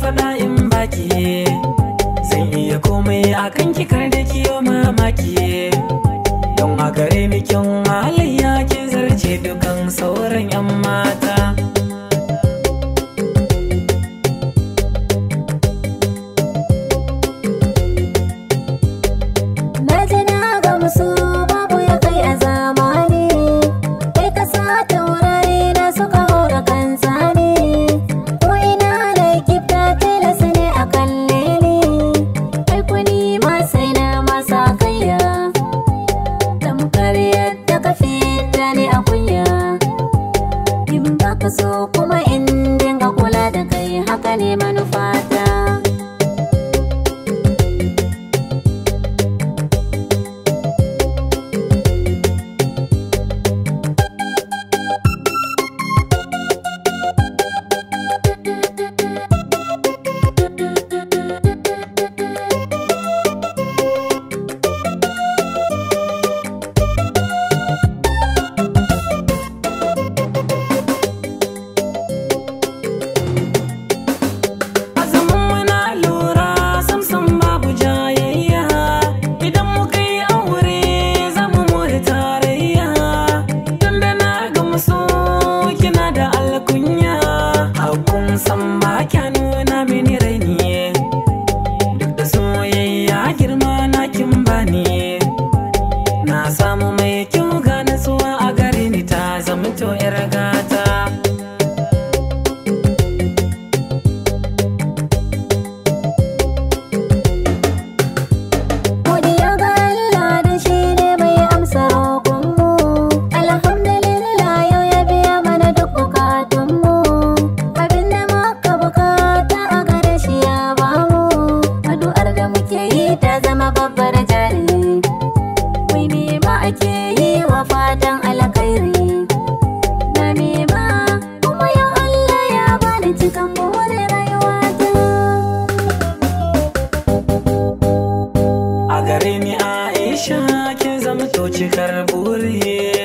faɗa in baki, zan iya komai akan ki kar da kiyo mamaki. Don a gare ni kyan halayya kin zarce dukan sauran 'yan mata. Na ji na gamsu babu ya kai a zamani, kai ka sa taurari na suka haura kan tsani. Ko ina da gifta tilas ne a kalle ni, kai kuni ma sai na masa kaiya. Tamkar yadda ka fita ni a kunya, in baka so kuma in dinga kula da kai, haka ne manufata. San ba kya nuna mini raini, duk da soyayya girma na kin bani. Na samu mai kyau ga nasuwa a gare ni, ta zamto 'yar gata. Godiya ga Allah da shi ne mai amsa roƙonmu. Alhamdulillah yau ya biya mana duk bukatunmu. Abinda muka bukata a gare shi ya bamu. Addu'ar da muke yi ta zama babbar jari. Wai me ma ake yi wa fatan alkhairi? Na nema kuma yau Allah ya bani cikan burin rayuwata. A gare ni Aisha kin zamto cikar buri.